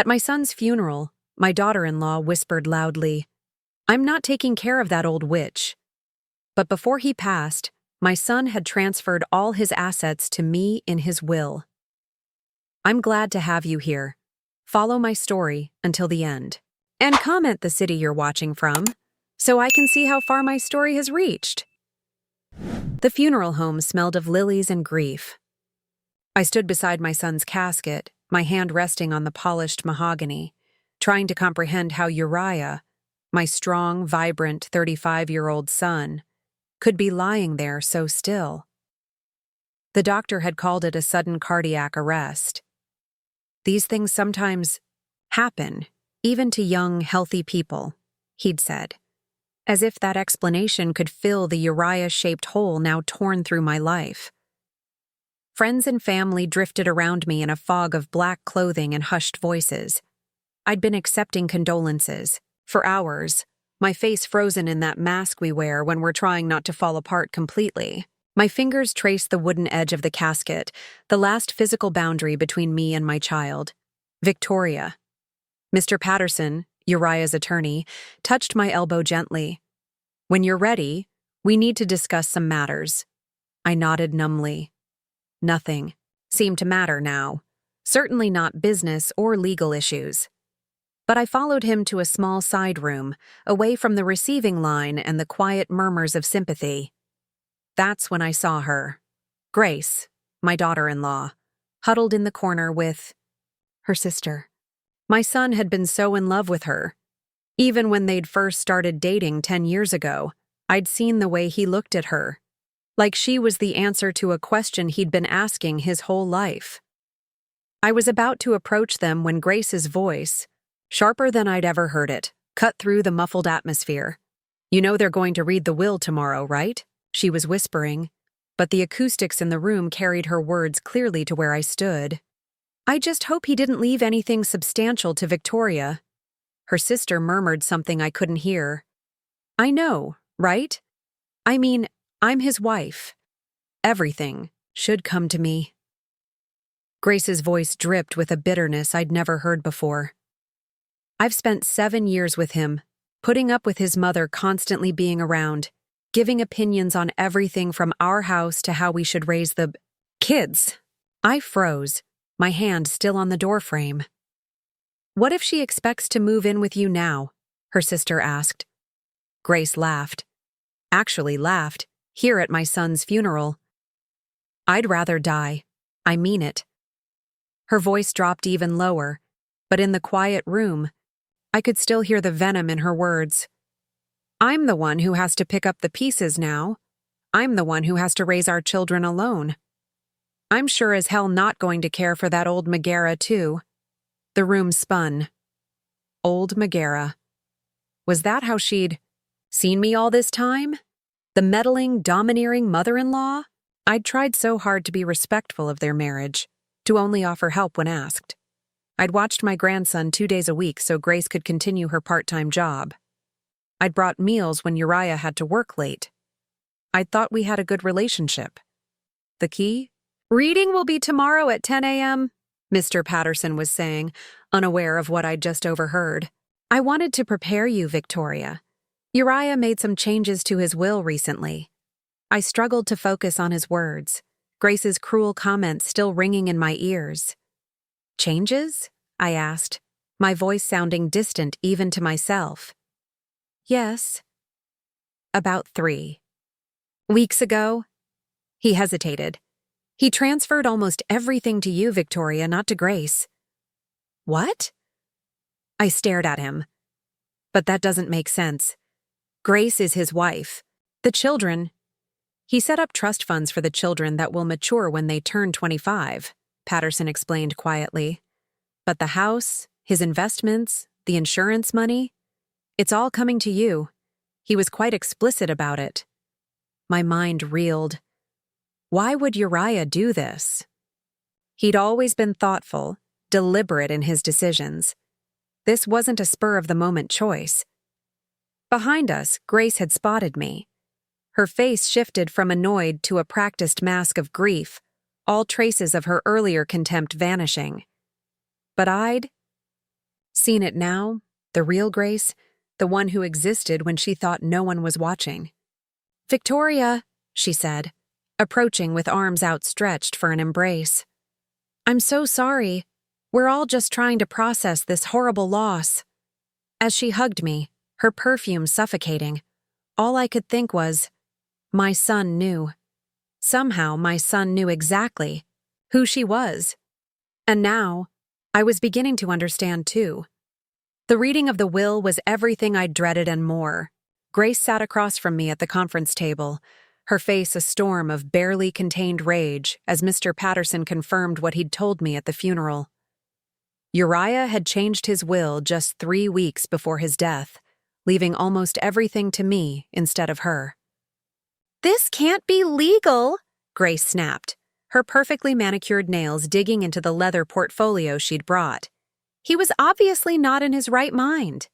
At my son's funeral, my daughter-in-law whispered loudly, "I'm not taking care of that old witch." But before he passed, my son had transferred all his assets to me in his will. I'm glad to have you here. Follow my story until the end. And comment the city you're watching from, so I can see how far my story has reached. The funeral home smelled of lilies and grief. I stood beside my son's casket, my hand resting on the polished mahogany, trying to comprehend how Uriah, my strong, vibrant 35-year-old son, could be lying there so still. The doctor had called it a sudden cardiac arrest. These things sometimes happen, even to young, healthy people, he'd said, as if that explanation could fill the Uriah-shaped hole now torn through my life. Friends and family drifted around me in a fog of black clothing and hushed voices. I'd been accepting condolences, for hours, my face frozen in that mask we wear when we're trying not to fall apart completely. My fingers traced the wooden edge of the casket, the last physical boundary between me and my child. Victoria. Mr. Patterson, Uriah's attorney, touched my elbow gently. "When you're ready, we need to discuss some matters." I nodded numbly. Nothing seemed to matter now, certainly not business or legal issues. But I followed him to a small side room, away from the receiving line and the quiet murmurs of sympathy. That's when I saw her, Grace, my daughter-in-law, huddled in the corner with her sister. My son had been so in love with her. Even when they'd first started dating 10 years ago, I'd seen the way he looked at her, like she was the answer to a question he'd been asking his whole life. I was about to approach them when Grace's voice, sharper than I'd ever heard it, cut through the muffled atmosphere. "You know they're going to read the will tomorrow, right?" she was whispering, but the acoustics in the room carried her words clearly to where I stood. "I just hope he didn't leave anything substantial to Victoria." Her sister murmured something I couldn't hear. "I know, right? I mean, I'm his wife. Everything should come to me." Grace's voice dripped with a bitterness I'd never heard before. "I've spent 7 years with him, putting up with his mother constantly being around, giving opinions on everything from our house to how we should raise the kids." I froze, my hand still on the doorframe. "What if she expects to move in with you now?" her sister asked. Grace laughed. Actually laughed, here at my son's funeral. "I'd rather die. I mean it." Her voice dropped even lower, but in the quiet room, I could still hear the venom in her words. "I'm the one who has to pick up the pieces now. I'm the one who has to raise our children alone. I'm sure as hell not going to care for that old Megara, too." The room spun. Old Megara. Was that how she'd seen me all this time? The meddling, domineering mother-in-law? I'd tried so hard to be respectful of their marriage, to only offer help when asked. I'd watched my grandson 2 days a week so Grace could continue her part-time job. I'd brought meals when Uriah had to work late. I'd thought we had a good relationship. The key? "Reading will be tomorrow at 10 a.m., Mr. Patterson was saying, unaware of what I'd just overheard. "I wanted to prepare you, Victoria. Uriah made some changes to his will recently." I struggled to focus on his words, Grace's cruel comments still ringing in my ears. "Changes?" I asked, my voice sounding distant even to myself. "Yes." "About 3 weeks ago?" He hesitated. "He transferred almost everything to you, Victoria, not to Grace." "What?" I stared at him. "But that doesn't make sense. Grace is his wife. The children—" "He set up trust funds for the children that will mature when they turn 25, Patterson explained quietly. "But the house, his investments, the insurance money, it's all coming to you. He was quite explicit about it." My mind reeled. Why would Uriah do this? He'd always been thoughtful, deliberate in his decisions. This wasn't a spur-of-the-moment choice. Behind us, Grace had spotted me. Her face shifted from annoyed to a practiced mask of grief, all traces of her earlier contempt vanishing. But I'd Seen it now, the real Grace, the one who existed when she thought no one was watching. "Victoria," she said, approaching with arms outstretched for an embrace. "I'm so sorry. We're all just trying to process this horrible loss." As she hugged me, her perfume suffocating, all I could think was, my son knew. Somehow my son knew exactly who she was. And now, I was beginning to understand too. The reading of the will was everything I'd dreaded and more. Grace sat across from me at the conference table, her face a storm of barely contained rage as Mr. Patterson confirmed what he'd told me at the funeral. Uriah had changed his will just 3 weeks before his death, leaving almost everything to me instead of her. "This can't be legal," Grace snapped, her perfectly manicured nails digging into the leather portfolio she'd brought. "He was obviously not in his right mind."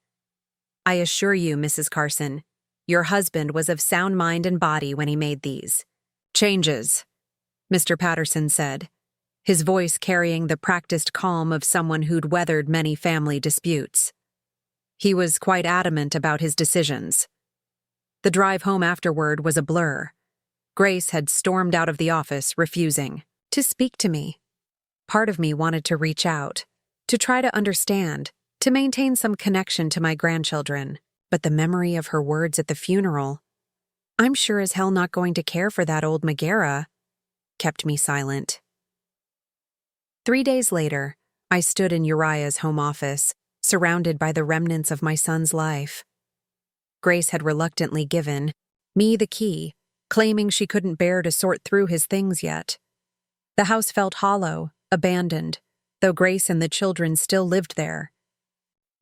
"I assure you, Mrs. Carson, your husband was of sound mind and body when he made these changes," Mr. Patterson said, his voice carrying the practiced calm of someone who'd weathered many family disputes. He was quite adamant about his decisions. The drive home afterward was a blur. Grace had stormed out of the office, refusing to speak to me. Part of me wanted to reach out, to try to understand, to maintain some connection to my grandchildren, but the memory of her words at the funeral, "I'm sure as hell not going to care for that old Megara," kept me silent. 3 days later, I stood in Uriah's home office, surrounded by the remnants of my son's life. Grace had reluctantly given me the key, claiming she couldn't bear to sort through his things yet. The house felt hollow, abandoned, though Grace and the children still lived there.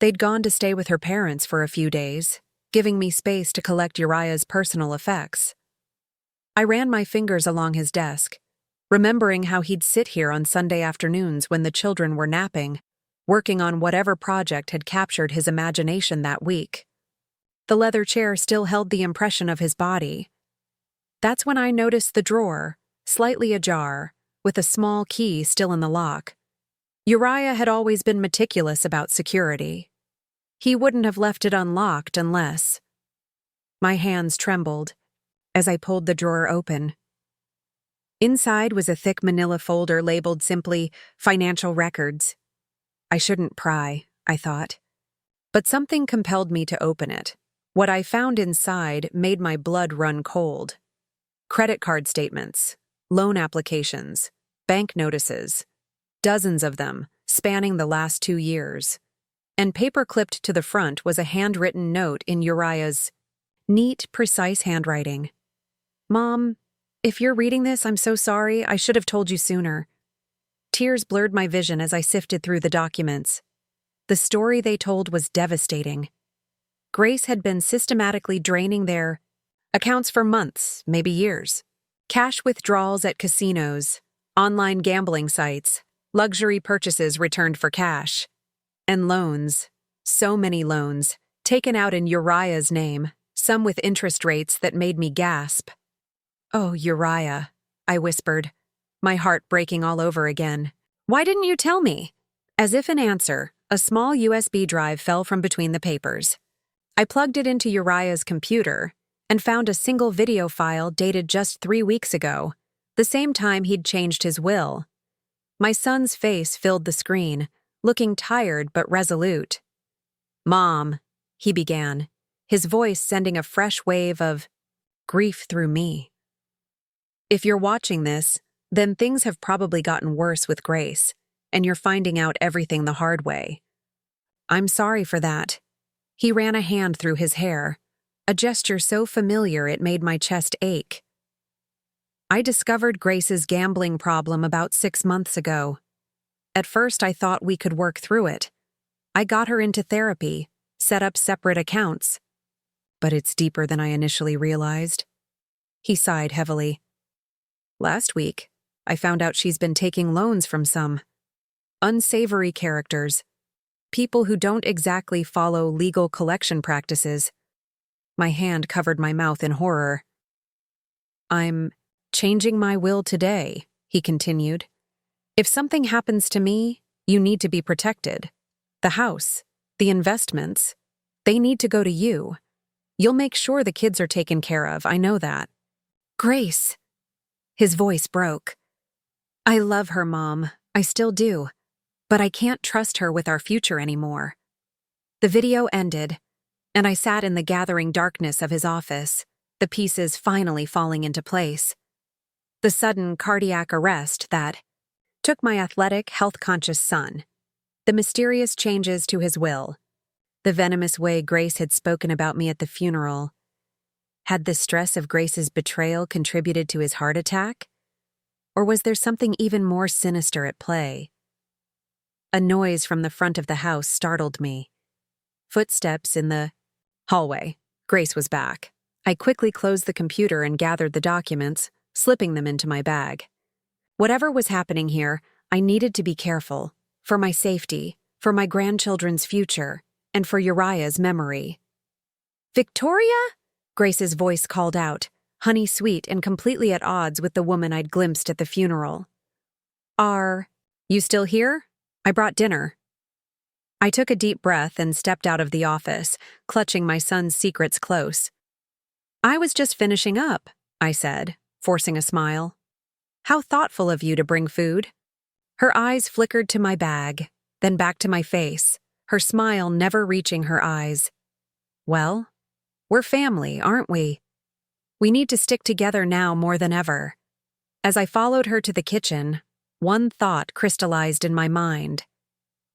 They'd gone to stay with her parents for a few days, giving me space to collect Uriah's personal effects. I ran my fingers along his desk, remembering how he'd sit here on Sunday afternoons when the children were napping, working on whatever project had captured his imagination that week. The leather chair still held the impression of his body. That's when I noticed the drawer, slightly ajar, with a small key still in the lock. Uriah had always been meticulous about security. He wouldn't have left it unlocked unless... My hands trembled as I pulled the drawer open. Inside was a thick manila folder labeled simply "Financial Records." I shouldn't pry, I thought. But something compelled me to open it. What I found inside made my blood run cold. Credit card statements, loan applications, bank notices, dozens of them, spanning the last 2 years. And paper-clipped to the front was a handwritten note in Uriah's neat, precise handwriting. "Mom, if you're reading this, I'm so sorry. I should have told you sooner." Tears blurred my vision as I sifted through the documents. The story they told was devastating. Grace had been systematically draining their accounts for months, maybe years. Cash withdrawals at casinos, online gambling sites, luxury purchases returned for cash. And loans, so many loans, taken out in Uriah's name, some with interest rates that made me gasp. "Oh, Uriah," I whispered, my heart breaking all over again. "Why didn't you tell me?" As if in answer, a small USB drive fell from between the papers. I plugged it into Uriah's computer and found a single video file dated just 3 weeks ago, the same time he'd changed his will. My son's face filled the screen, looking tired but resolute. "Mom," he began, his voice sending a fresh wave of grief through me. "If you're watching this, then things have probably gotten worse with Grace, and you're finding out everything the hard way. I'm sorry for that." He ran a hand through his hair, a gesture so familiar it made my chest ache. "I discovered Grace's gambling problem about 6 months ago. At first I thought we could work through it. I got her into therapy, set up separate accounts. But it's deeper than I initially realized." He sighed heavily. "Last week, I found out she's been taking loans from some unsavory characters, people who don't exactly follow legal collection practices." My hand covered my mouth in horror. "I'm changing my will today," he continued. "If something happens to me, you need to be protected. The house, the investments, they need to go to you. You'll make sure the kids are taken care of, I know that. Grace. His voice broke. I love her, Mom. I still do. But I can't trust her with our future anymore. The video ended, and I sat in the gathering darkness of his office, the pieces finally falling into place. The sudden cardiac arrest that took my athletic, health-conscious son, the mysterious changes to his will, the venomous way Grace had spoken about me at the funeral. Had the stress of Grace's betrayal contributed to his heart attack? Or was there something even more sinister at play? A noise from the front of the house startled me. Footsteps in the hallway. Grace was back. I quickly closed the computer and gathered the documents, slipping them into my bag. Whatever was happening here, I needed to be careful, for my safety, for my grandchildren's future, and for Uriah's memory. Victoria? Grace's voice called out, honey-sweet and completely at odds with the woman I'd glimpsed at the funeral. Are you still here? I brought dinner. I took a deep breath and stepped out of the office, clutching my son's secrets close. I was just finishing up, I said, forcing a smile. How thoughtful of you to bring food. Her eyes flickered to my bag, then back to my face, her smile never reaching her eyes. Well, we're family, aren't we? We need to stick together now more than ever. As I followed her to the kitchen, one thought crystallized in my mind.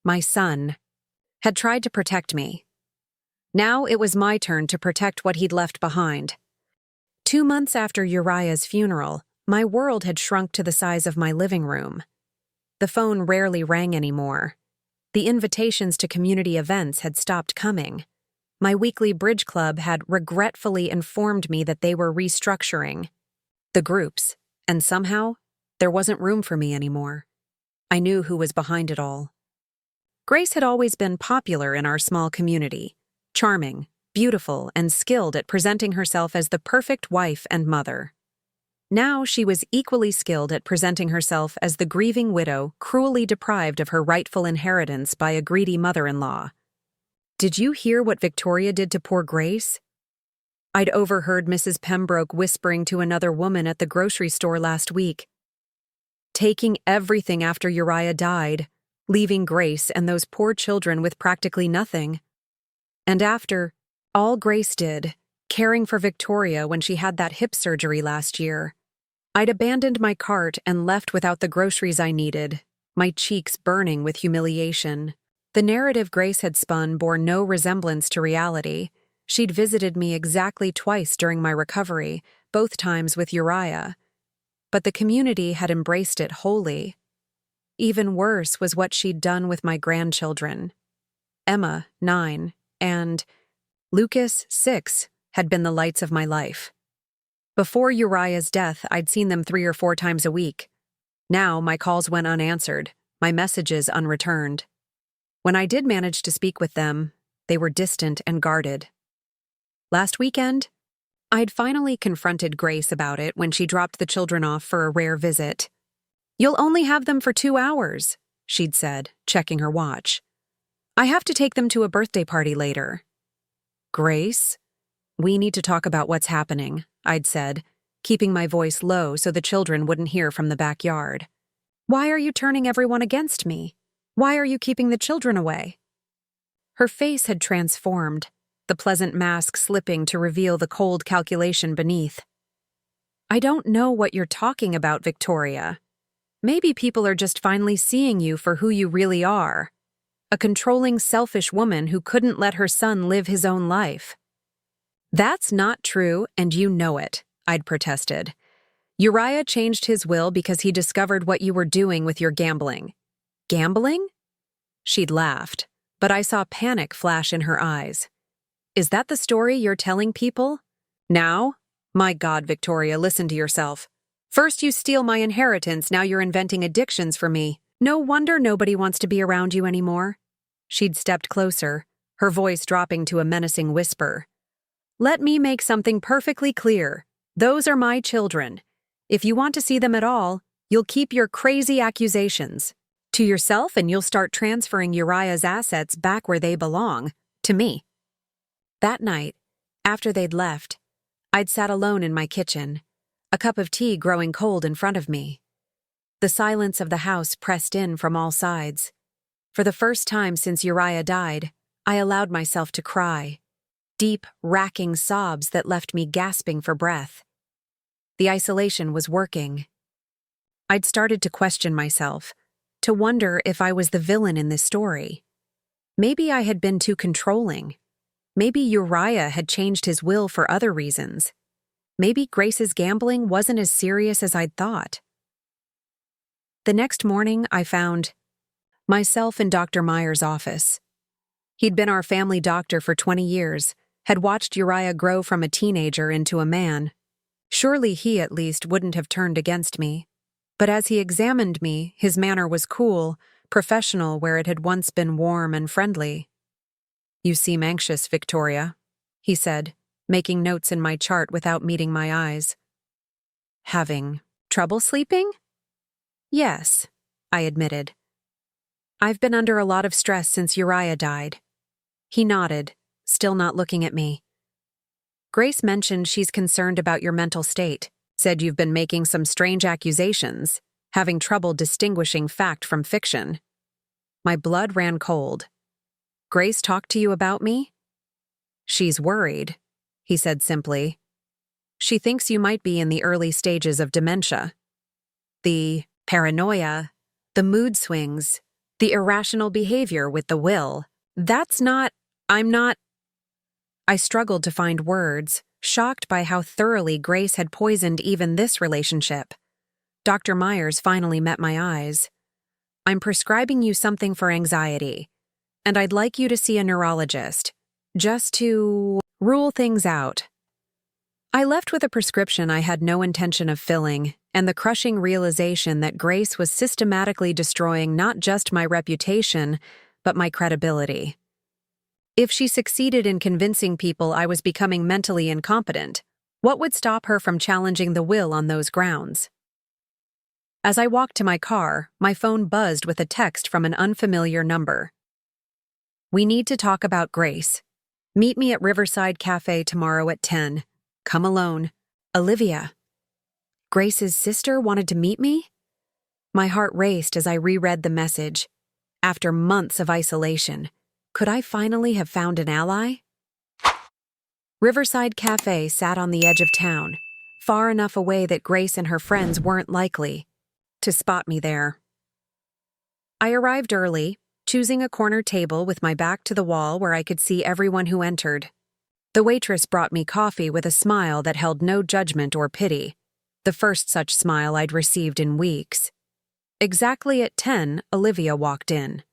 My son had tried to protect me. Now it was my turn to protect what he'd left behind. 2 months after Uriah's funeral, my world had shrunk to the size of my living room. The phone rarely rang anymore. The invitations to community events had stopped coming. My weekly bridge club had regretfully informed me that they were restructuring the groups, and somehow, there wasn't room for me anymore. I knew who was behind it all. Grace had always been popular in our small community, charming, beautiful, and skilled at presenting herself as the perfect wife and mother. Now she was equally skilled at presenting herself as the grieving widow cruelly deprived of her rightful inheritance by a greedy mother-in-law. Did you hear what Victoria did to poor Grace? I'd overheard Mrs. Pembroke whispering to another woman at the grocery store last week. Taking everything after Uriah died, leaving Grace and those poor children with practically nothing. And after all Grace did, caring for Victoria when she had that hip surgery last year, I'd abandoned my cart and left without the groceries I needed, my cheeks burning with humiliation. The narrative Grace had spun bore no resemblance to reality. She'd visited me exactly twice during my recovery, both times with Uriah. But the community had embraced it wholly. Even worse was what she'd done with my grandchildren. Emma, 9, and Lucas, 6, had been the lights of my life. Before Uriah's death, I'd seen them 3 or 4 times a week. Now my calls went unanswered, my messages unreturned. When I did manage to speak with them, they were distant and guarded. Last weekend, I'd finally confronted Grace about it when she dropped the children off for a rare visit. "You'll only have them for 2 hours," she'd said, checking her watch. "I have to take them to a birthday party later." "Grace, we need to talk about what's happening," I'd said, keeping my voice low so the children wouldn't hear from the backyard. "Why are you turning everyone against me? Why are you keeping the children away?" Her face had transformed, the pleasant mask slipping to reveal the cold calculation beneath. "I don't know what you're talking about, Victoria. Maybe people are just finally seeing you for who you really are. A controlling, selfish woman who couldn't let her son live his own life." "That's not true, and you know it," I'd protested. "Uriah changed his will because he discovered what you were doing with your gambling." "Gambling?" She'd laughed, but I saw panic flash in her eyes. "Is that the story you're telling people? Now? My God, Victoria, listen to yourself. First you steal my inheritance, now you're inventing addictions for me. No wonder nobody wants to be around you anymore." She'd stepped closer, her voice dropping to a menacing whisper. "Let me make something perfectly clear. Those are my children. If you want to see them at all, you'll keep your crazy accusations." To yourself, and you'll start transferring Uriah's assets back where they belong, to me. That night, after they'd left, I'd sat alone in my kitchen, a cup of tea growing cold in front of me. The silence of the house pressed in from all sides. For the first time since Uriah died, I allowed myself to cry, deep, racking sobs that left me gasping for breath. The isolation was working. I'd started to question myself, to wonder if I was the villain in this story. Maybe I had been too controlling. Maybe Uriah had changed his will for other reasons. Maybe Grace's gambling wasn't as serious as I'd thought. The next morning, I found myself in Dr. Meyers' office. He'd been our family doctor for 20 years, had watched Uriah grow from a teenager into a man. Surely he, at least, wouldn't have turned against me. But as he examined me, his manner was cool, professional where it had once been warm and friendly. "You seem anxious, Victoria," he said, making notes in my chart without meeting my eyes. "Having trouble sleeping?" "Yes," I admitted. "I've been under a lot of stress since Uriah died." He nodded, still not looking at me. "Grace mentioned she's concerned about your mental state, said you've been making some strange accusations, having trouble distinguishing fact from fiction." My blood ran cold. "Grace talked to you about me?" "She's worried," he said simply. "She thinks you might be in the early stages of dementia. The paranoia, the mood swings, the irrational behavior with the will. I'm not. I struggled to find words, shocked by how thoroughly Grace had poisoned even this relationship. Dr. Meyers finally met my eyes. "I'm prescribing you something for anxiety, and I'd like you to see a neurologist, just to rule things out." I left with a prescription I had no intention of filling, and the crushing realization that Grace was systematically destroying not just my reputation, but my credibility. If she succeeded in convincing people I was becoming mentally incompetent, what would stop her from challenging the will on those grounds? As I walked to my car, my phone buzzed with a text from an unfamiliar number. "We need to talk about Grace. Meet me at Riverside Cafe tomorrow at 10. Come alone. Olivia." Grace's sister wanted to meet me? My heart raced as I reread the message. After months of isolation, could I finally have found an ally? Riverside Cafe sat on the edge of town, far enough away that Grace and her friends weren't likely to spot me there. I arrived early, choosing a corner table with my back to the wall where I could see everyone who entered. The waitress brought me coffee with a smile that held no judgment or pity, the first such smile I'd received in weeks. Exactly at 10, Olivia walked in.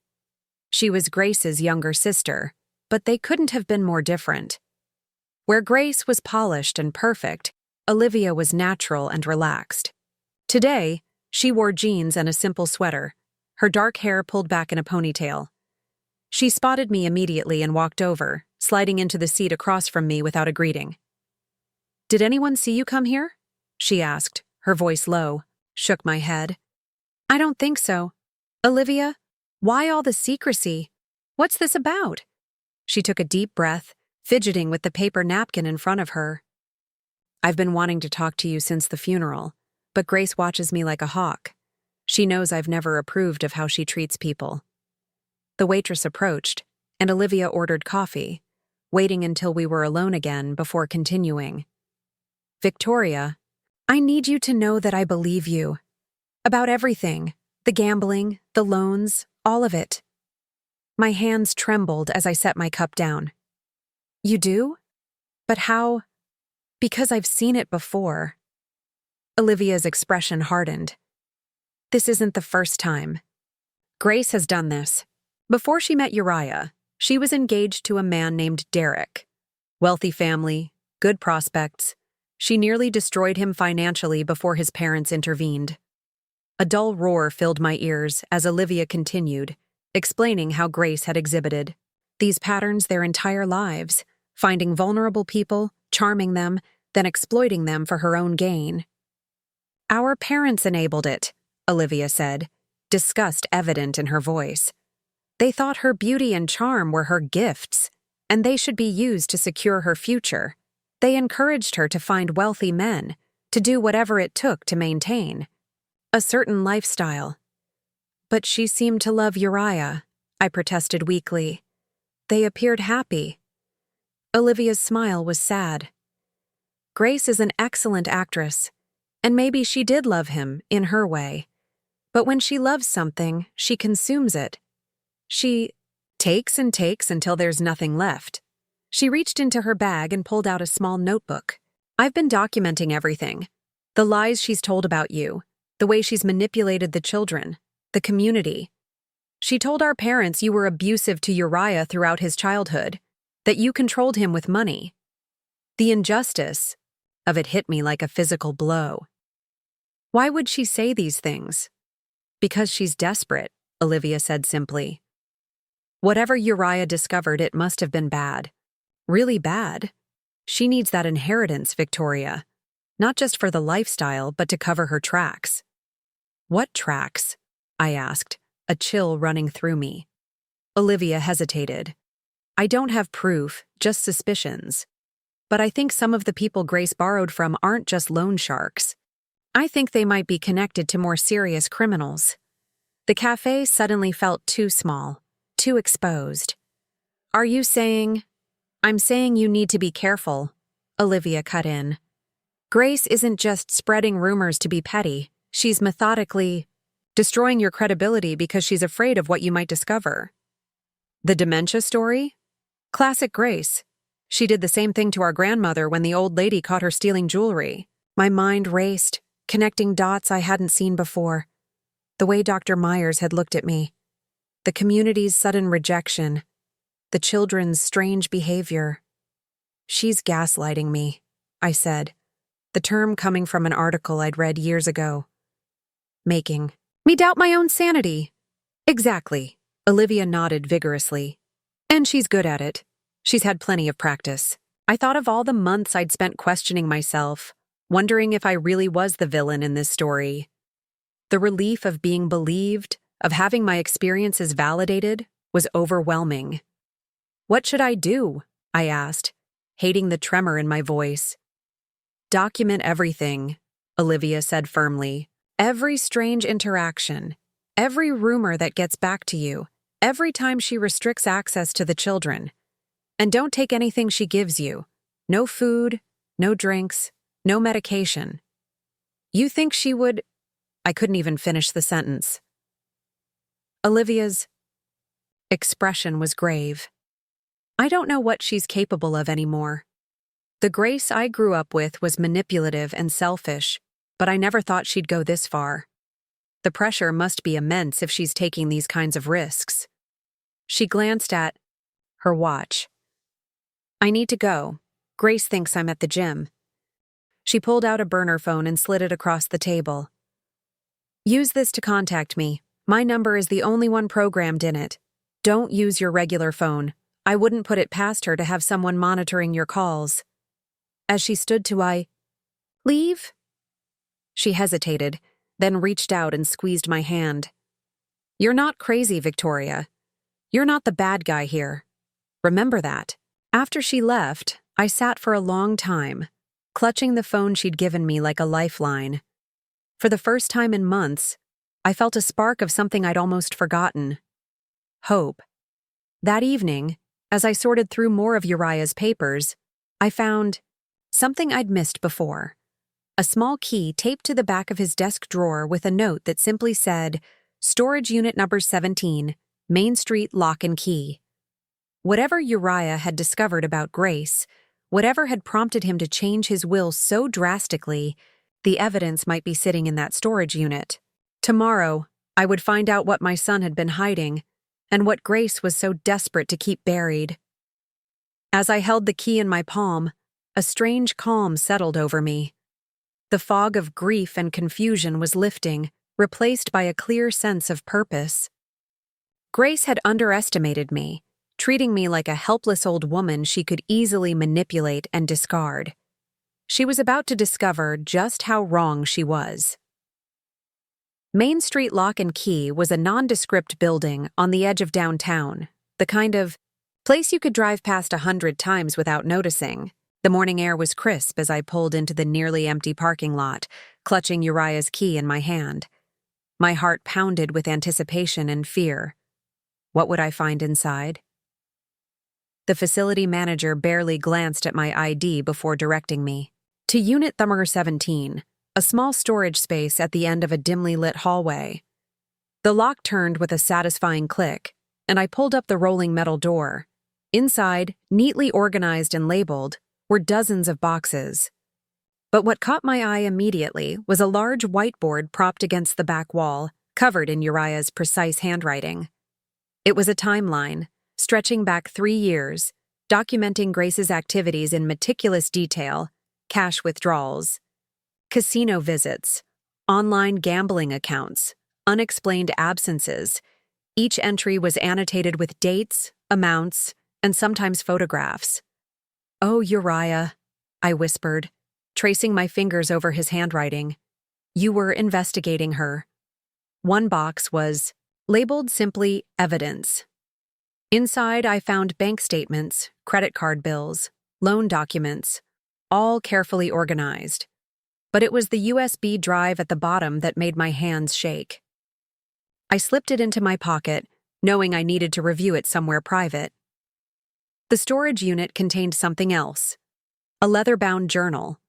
She was Grace's younger sister, but they couldn't have been more different. Where Grace was polished and perfect, Olivia was natural and relaxed. Today, she wore jeans and a simple sweater, her dark hair pulled back in a ponytail. She spotted me immediately and walked over, sliding into the seat across from me without a greeting. "Did anyone see you come here?" she asked, her voice low. Shook my head. "I don't think so. Olivia, why all the secrecy? What's this about?" She took a deep breath, fidgeting with the paper napkin in front of her. "I've been wanting to talk to you since the funeral, but Grace watches me like a hawk. She knows I've never approved of how she treats people." The waitress approached, and Olivia ordered coffee, waiting until we were alone again before continuing. "Victoria, I need you to know that I believe you. About everything, the gambling, the loans, all of it." My hands trembled as I set my cup down. "You do? But how?" "Because I've seen it before." Olivia's expression hardened. "This isn't the first time. Grace has done this. Before she met Uriah, she was engaged to a man named Derek. Wealthy family, good prospects. She nearly destroyed him financially before his parents intervened." A dull roar filled my ears as Olivia continued, explaining how Grace had exhibited these patterns their entire lives, finding vulnerable people, charming them, then exploiting them for her own gain. "Our parents enabled it," Olivia said, disgust evident in her voice. They thought her beauty and charm were her gifts, and they should be used to secure her future. They encouraged her to find wealthy men, to do whatever it took to maintain a certain lifestyle. But she seemed to love Uriah, I protested weakly. They appeared happy. Olivia's smile was sad. Grace is an excellent actress, and maybe she did love him in her way. But when she loves something, she consumes it. She takes and takes until there's nothing left. She reached into her bag and pulled out a small notebook. I've been documenting everything. The lies she's told about you, the way she's manipulated the children, the community. She told our parents you were abusive to Uriah throughout his childhood, that you controlled him with money. The injustice of it hit me like a physical blow. Why would she say these things? Because she's desperate, Olivia said simply. Whatever Uriah discovered, it must have been bad. Really bad. She needs that inheritance, Victoria. Not just for the lifestyle, but to cover her tracks. What tracks? I asked, a chill running through me. Olivia hesitated. I don't have proof, just suspicions. But I think some of the people Grace borrowed from aren't just loan sharks. I think they might be connected to more serious criminals. The cafe suddenly felt too small, too exposed. Are you saying? I'm saying you need to be careful, Olivia cut in. Grace isn't just spreading rumors to be petty. She's methodically destroying your credibility because she's afraid of what you might discover. The dementia story? Classic Grace. She did the same thing to our grandmother when the old lady caught her stealing jewelry. My mind raced, connecting dots I hadn't seen before. The way Dr. Meyers had looked at me. The community's sudden rejection. The children's strange behavior. She's gaslighting me, I said, the term coming from an article I'd read years ago. Making me doubt my own sanity. Exactly, Olivia nodded vigorously. And she's good at it. She's had plenty of practice. I thought of all the months I'd spent questioning myself, wondering if I really was the villain in this story. The relief of being believed, of having my experiences validated, was overwhelming. What should I do? I asked, hating the tremor in my voice. Document everything, Olivia said firmly. Every strange interaction, every rumor that gets back to you, every time she restricts access to the children. And don't take anything she gives you. No food, no drinks, no medication. You think she would? I couldn't even finish the sentence. Olivia's expression was grave. I don't know what she's capable of anymore. The Grace I grew up with was manipulative and selfish, but I never thought she'd go this far. The pressure must be immense if she's taking these kinds of risks. She glanced at her watch. I need to go. Grace thinks I'm at the gym. She pulled out a burner phone and slid it across the table. Use this to contact me. My number is the only one programmed in it. Don't use your regular phone. I wouldn't put it past her to have someone monitoring your calls. As she stood to leave? She hesitated, then reached out and squeezed my hand. You're not crazy, Victoria. You're not the bad guy here. Remember that. After she left, I sat for a long time, clutching the phone she'd given me like a lifeline. For the first time in months, I felt a spark of something I'd almost forgotten. Hope. That evening, as I sorted through more of Uriah's papers, I found something I'd missed before. A small key taped to the back of his desk drawer with a note that simply said, Storage Unit Number 17, Main Street Lock and Key. Whatever Uriah had discovered about Grace, whatever had prompted him to change his will so drastically, the evidence might be sitting in that storage unit. Tomorrow, I would find out what my son had been hiding, and what Grace was so desperate to keep buried. As I held the key in my palm, a strange calm settled over me. The fog of grief and confusion was lifting, replaced by a clear sense of purpose. Grace had underestimated me, treating me like a helpless old woman she could easily manipulate and discard. She was about to discover just how wrong she was. Main Street Lock and Key was a nondescript building on the edge of downtown, the kind of place you could drive past 100 times without noticing. The morning air was crisp as I pulled into the nearly empty parking lot, clutching Uriah's key in my hand. My heart pounded with anticipation and fear. What would I find inside? The facility manager barely glanced at my ID before directing me to Unit Number 17, a small storage space at the end of a dimly lit hallway. The lock turned with a satisfying click, and I pulled up the rolling metal door. Inside, neatly organized and labeled, were dozens of boxes. But what caught my eye immediately was a large whiteboard propped against the back wall, covered in Uriah's precise handwriting. It was a timeline, stretching back 3 years, documenting Grace's activities in meticulous detail: cash withdrawals, casino visits, online gambling accounts, unexplained absences. Each entry was annotated with dates, amounts, and sometimes photographs. "Oh, Uriah," I whispered, tracing my fingers over his handwriting. "You were investigating her." One box was labeled simply evidence. Inside, I found bank statements, credit card bills, loan documents, all carefully organized. But it was the USB drive at the bottom that made my hands shake. I slipped it into my pocket, knowing I needed to review it somewhere private. The storage unit contained something else: a leather-bound journal.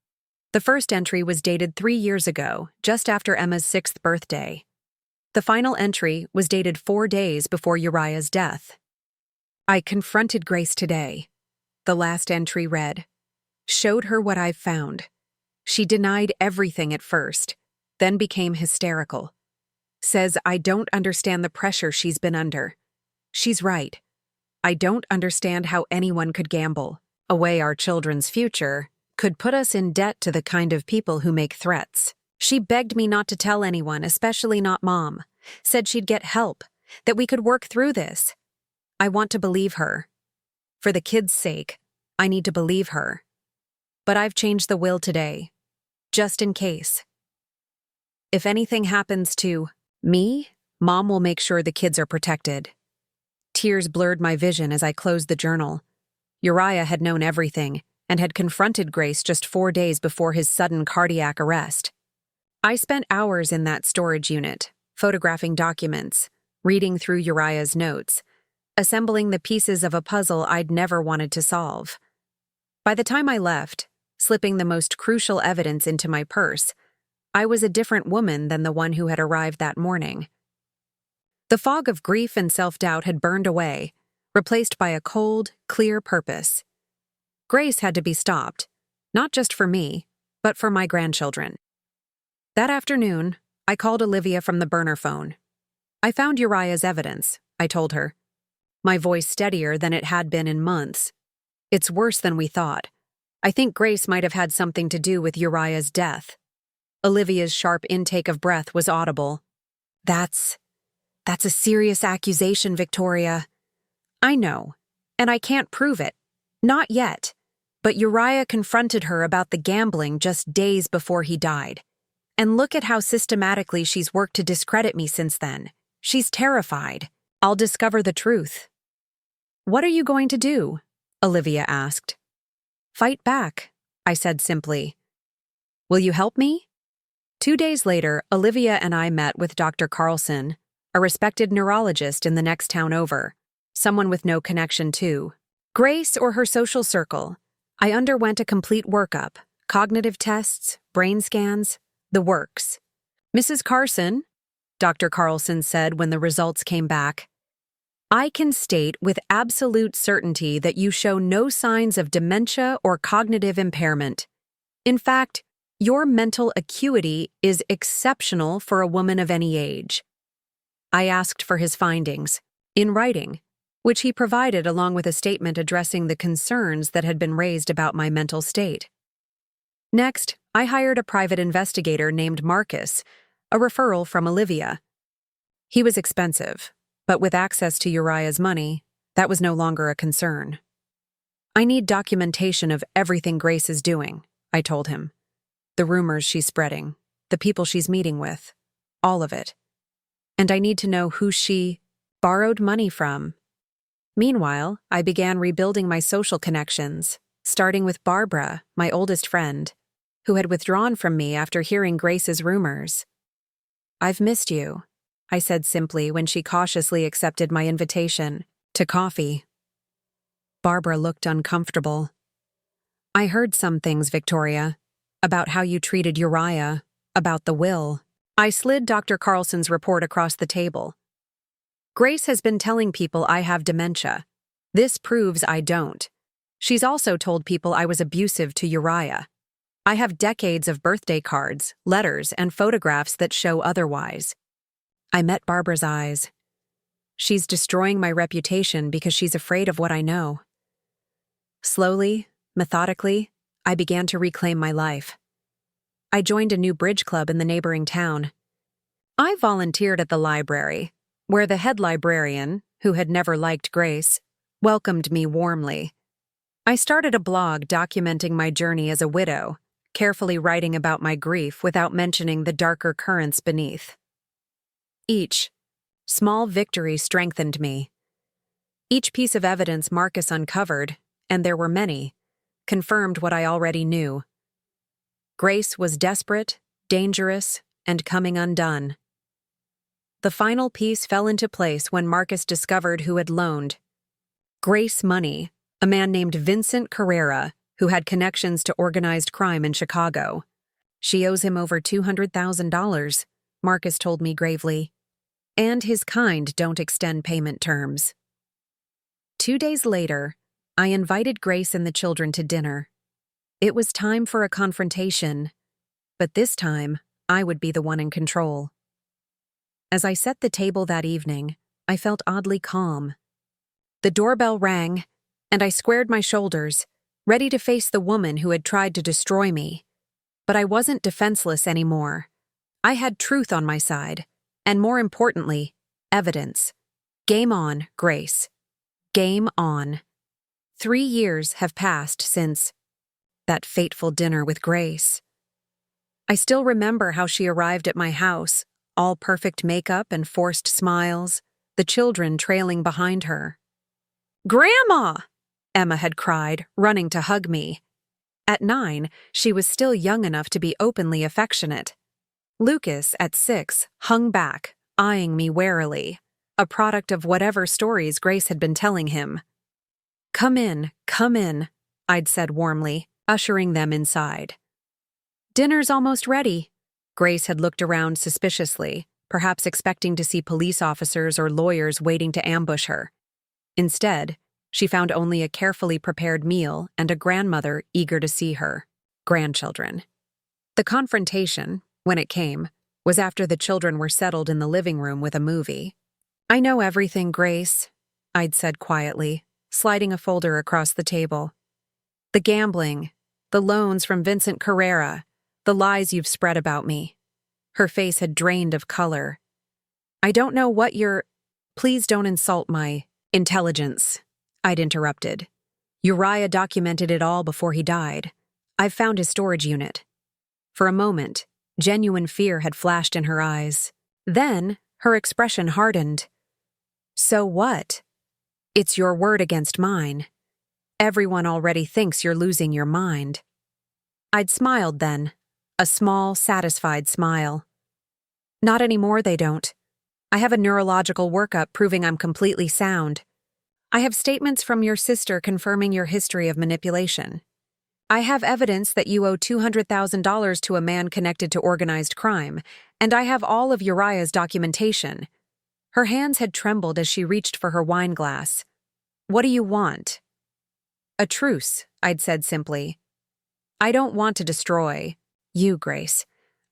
The first entry was dated 3 years ago, just after Emma's 6th birthday. The final entry was dated 4 days before Uriah's death. "I confronted Grace today," the last entry read. "Showed her what I've found. She denied everything at first, then became hysterical. Says I don't understand the pressure she's been under. She's right. I don't understand how anyone could gamble away our children's future, could put us in debt to the kind of people who make threats. She begged me not to tell anyone, especially not Mom. Said she'd get help, that we could work through this. I want to believe her. For the kids' sake, I need to believe her. But I've changed the will today, just in case. If anything happens to me, Mom will make sure the kids are protected." Tears blurred my vision as I closed the journal. Uriah had known everything and had confronted Grace just 4 days before his sudden cardiac arrest. I spent hours in that storage unit, photographing documents, reading through Uriah's notes, assembling the pieces of a puzzle I'd never wanted to solve. By the time I left, slipping the most crucial evidence into my purse, I was a different woman than the one who had arrived that morning. The fog of grief and self-doubt had burned away, replaced by a cold, clear purpose. Grace had to be stopped, not just for me, but for my grandchildren. That afternoon, I called Olivia from the burner phone. "I found Uriah's evidence," I told her, my voice steadier than it had been in months. "It's worse than we thought. I think Grace might have had something to do with Uriah's death." Olivia's sharp intake of breath was audible. That's a serious accusation, Victoria." "I know, and I can't prove it. Not yet. But Uriah confronted her about the gambling just days before he died. And look at how systematically she's worked to discredit me since then. She's terrified. I'll discover the truth." "What are you going to do?" Olivia asked. "Fight back," I said simply. "Will you help me?" 2 days later, Olivia and I met with Dr. Carlson, a respected neurologist in the next town over, someone with no connection to Grace or her social circle. I underwent a complete workup, cognitive tests, brain scans, the works. "Mrs. Carson," Dr. Carlson said when the results came back, "I can state with absolute certainty that you show no signs of dementia or cognitive impairment. In fact, your mental acuity is exceptional for a woman of any age." I asked for his findings, in writing, which he provided along with a statement addressing the concerns that had been raised about my mental state. Next, I hired a private investigator named Marcus, a referral from Olivia. He was expensive, but with access to Uriah's money, that was no longer a concern. "I need documentation of everything Grace is doing," I told him. "The rumors she's spreading, the people she's meeting with, all of it. And I need to know who she borrowed money from. Meanwhile, I began rebuilding my social connections, starting with Barbara, my oldest friend, who had withdrawn from me after hearing Grace's rumors. "I've missed you," I said simply when she cautiously accepted my invitation to coffee. Barbara looked uncomfortable. "I heard some things, Victoria, about how you treated Uriah, about the will." I slid Dr. Carlson's report across the table. "Grace has been telling people I have dementia. This proves I don't. She's also told people I was abusive to Uriah. I have decades of birthday cards, letters, and photographs that show otherwise." I met Barbara's eyes. "She's destroying my reputation because she's afraid of what I know." Slowly, methodically, I began to reclaim my life. I joined a new bridge club in the neighboring town. I volunteered at the library, where the head librarian, who had never liked Grace, welcomed me warmly. I started a blog documenting my journey as a widow, carefully writing about my grief without mentioning the darker currents beneath. Each small victory strengthened me. Each piece of evidence Marcus uncovered, and there were many, confirmed what I already knew. Grace was desperate, dangerous, and coming undone. The final piece fell into place when Marcus discovered who had loaned Grace money, a man named Vincent Carrera, who had connections to organized crime in Chicago. "She owes him over $200,000, Marcus told me gravely. "And his kind don't extend payment terms." 2 days later, I invited Grace and the children to dinner. It was time for a confrontation, but this time, I would be the one in control. As I set the table that evening, I felt oddly calm. The doorbell rang, and I squared my shoulders, ready to face the woman who had tried to destroy me. But I wasn't defenseless anymore. I had truth on my side, and more importantly, evidence. Game on, Grace. Game on. 3 years have passed since that fateful dinner with Grace. I still remember how she arrived at my house, all perfect makeup and forced smiles, the children trailing behind her. "Grandma!" Emma had cried, running to hug me. At 9, she was still young enough to be openly affectionate. Lucas, at 6, hung back, eyeing me warily, a product of whatever stories Grace had been telling him. Come in," I'd said warmly, ushering them inside. "Dinner's almost ready." Grace had looked around suspiciously, perhaps expecting to see police officers or lawyers waiting to ambush her. Instead, she found only a carefully prepared meal and a grandmother eager to see her grandchildren. The confrontation, when it came, was after the children were settled in the living room with a movie. "I know everything, Grace," I'd said quietly, sliding a folder across the table. "The gambling, the loans from Vincent Carrera, the lies you've spread about me." Her face had drained of color. "I don't know what you're—" "Please don't insult my intelligence," I'd interrupted. "Uriah documented it all before he died. I've found his storage unit." For a moment, genuine fear had flashed in her eyes. Then, her expression hardened. "So what? It's your word against mine. Everyone already thinks you're losing your mind." I'd smiled then, a small, satisfied smile. "Not anymore, they don't. I have a neurological workup proving I'm completely sound. I have statements from your sister confirming your history of manipulation. I have evidence that you owe $200,000 to a man connected to organized crime, and I have all of Uriah's documentation." Her hands had trembled as she reached for her wine glass. "What do you want?" "A truce," I'd said simply. "I don't want to destroy you, Grace.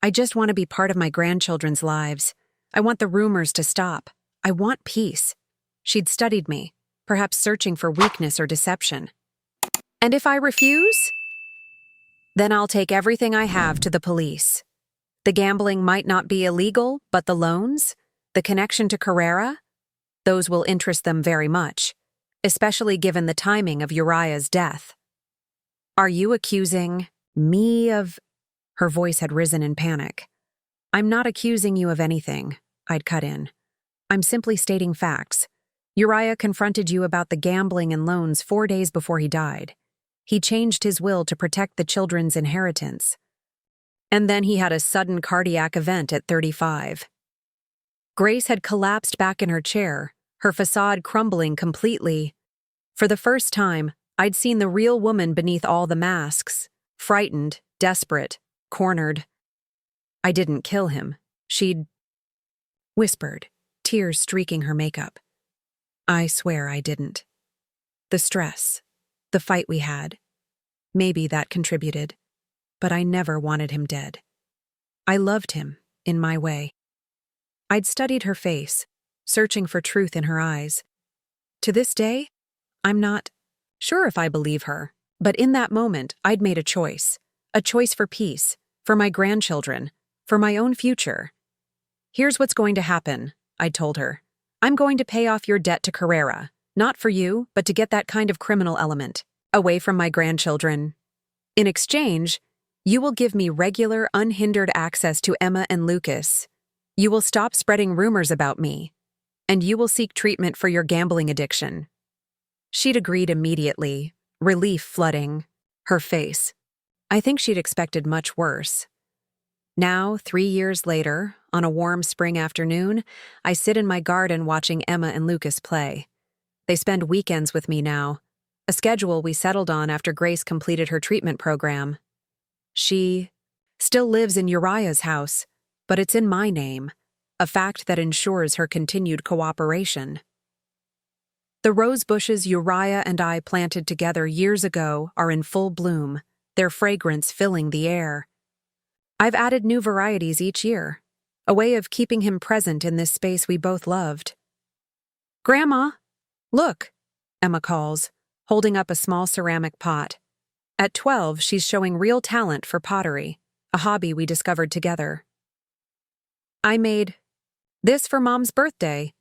I just want to be part of my grandchildren's lives. I want the rumors to stop. I want peace." She'd studied me, perhaps searching for weakness or deception. "And if I refuse?" "Then I'll take everything I have to the police. The gambling might not be illegal, but the loans, the connection to Carrera, those will interest them very much, especially given the timing of Uriah's death." "Are you accusing me of—" Her voice had risen in panic. I'm not accusing you of anything, I'd cut in. I'm simply stating facts. Uriah confronted you about the gambling and loans 4 days before he died. He changed his will to protect the children's inheritance. And then he had a sudden cardiac event at 35. Grace had collapsed back in her chair, her facade crumbling completely. For the first time, I'd seen the real woman beneath all the masks, frightened, desperate, cornered. I didn't kill him. She'd whispered, tears streaking her makeup. I swear I didn't. The stress, the fight we had, maybe that contributed, but I never wanted him dead. I loved him, in my way. I'd studied her face, searching for truth in her eyes. To this day, I'm not sure if I believe her, but in that moment, I'd made a choice for peace, for my grandchildren, for my own future. Here's what's going to happen, I told her. I'm going to pay off your debt to Carrera, not for you, but to get that kind of criminal element away from my grandchildren. In exchange, you will give me regular, unhindered access to Emma and Lucas. You will stop spreading rumors about me, and you will seek treatment for your gambling addiction. She'd agreed immediately, relief flooding her face. I think she'd expected much worse. Now, 3 years later, on a warm spring afternoon, I sit in my garden watching Emma and Lucas play. They spend weekends with me now, a schedule we settled on after Grace completed her treatment program. She still lives in Uriah's house, but it's in my name, a fact that ensures her continued cooperation. The rose bushes Uriah and I planted together years ago are in full bloom, their fragrance filling the air. I've added new varieties each year, a way of keeping him present in this space we both loved. Grandma, look, Emma calls, holding up a small ceramic pot. At 12, she's showing real talent for pottery, a hobby we discovered together. I made this for Mom's birthday.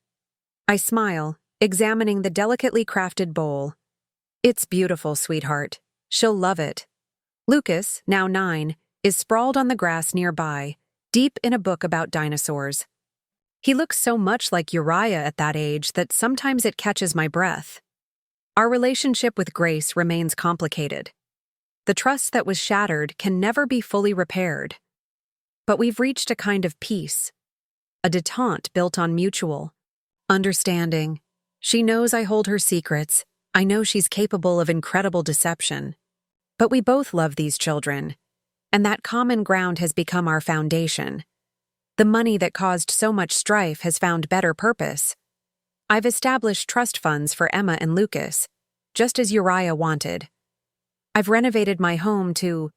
I smile, examining the delicately crafted bowl. It's beautiful, sweetheart. She'll love it. Lucas, now 9, is sprawled on the grass nearby, deep in a book about dinosaurs. He looks so much like Uriah at that age that sometimes it catches my breath. Our relationship with Grace remains complicated. The trust that was shattered can never be fully repaired. But we've reached a kind of peace, a détente built on mutual understanding. She knows I hold her secrets. I know she's capable of incredible deception. But we both love these children, and that common ground has become our foundation. The money that caused so much strife has found better purpose. I've established trust funds for Emma and Lucas, just as Uriah wanted. I've renovated my home to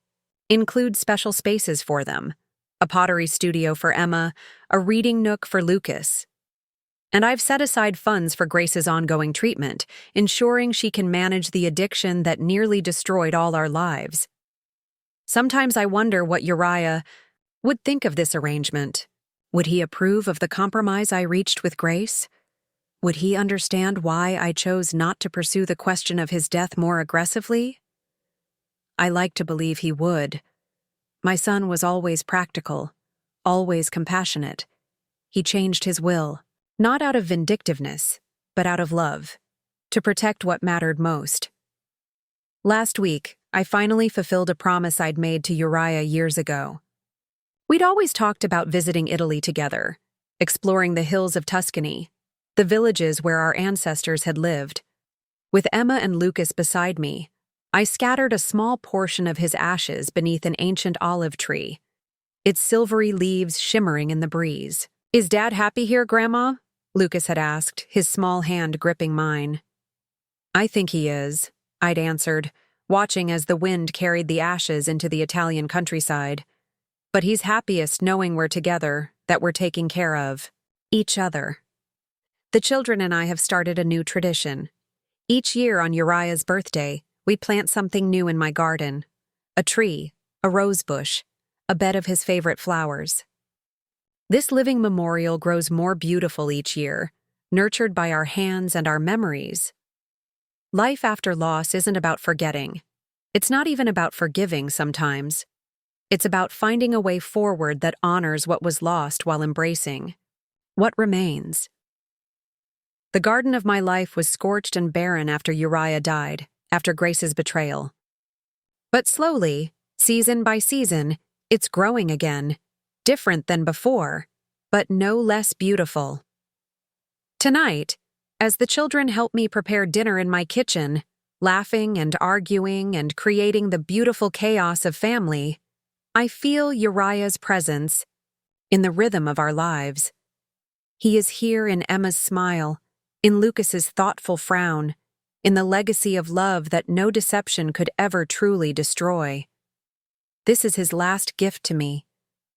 include special spaces for them, a pottery studio for Emma, a reading nook for Lucas. And I've set aside funds for Grace's ongoing treatment, ensuring she can manage the addiction that nearly destroyed all our lives. Sometimes I wonder what Uriah would think of this arrangement. Would he approve of the compromise I reached with Grace? Would he understand why I chose not to pursue the question of his death more aggressively? I like to believe he would. My son was always practical, always compassionate. He changed his will, not out of vindictiveness, but out of love, to protect what mattered most. Last week, I finally fulfilled a promise I'd made to Uriah years ago. We'd always talked about visiting Italy together, exploring the hills of Tuscany, the villages where our ancestors had lived. With Emma and Lucas beside me, I scattered a small portion of his ashes beneath an ancient olive tree, its silvery leaves shimmering in the breeze. "Is Dad happy here, Grandma?" Lucas had asked, his small hand gripping mine. "I think he is," I'd answered, watching as the wind carried the ashes into the Italian countryside. "But he's happiest knowing we're together, that we're taking care of each other." The children and I have started a new tradition. Each year on Uriah's birthday, we plant something new in my garden. A tree, a rose bush, a bed of his favorite flowers. This living memorial grows more beautiful each year, nurtured by our hands and our memories. Life after loss isn't about forgetting. It's not even about forgiving sometimes. It's about finding a way forward that honors what was lost while embracing what remains. The garden of my life was scorched and barren after Uriah died, after Grace's betrayal. But slowly, season by season, it's growing again, different than before, but no less beautiful. Tonight, as the children help me prepare dinner in my kitchen, laughing and arguing and creating the beautiful chaos of family, I feel Uriah's presence in the rhythm of our lives. He is here in Emma's smile, in Lucas's thoughtful frown, in the legacy of love that no deception could ever truly destroy. This is his last gift to me,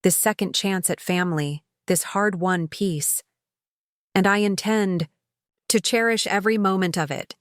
this second chance at family, this hard-won peace. And I intend to cherish every moment of it,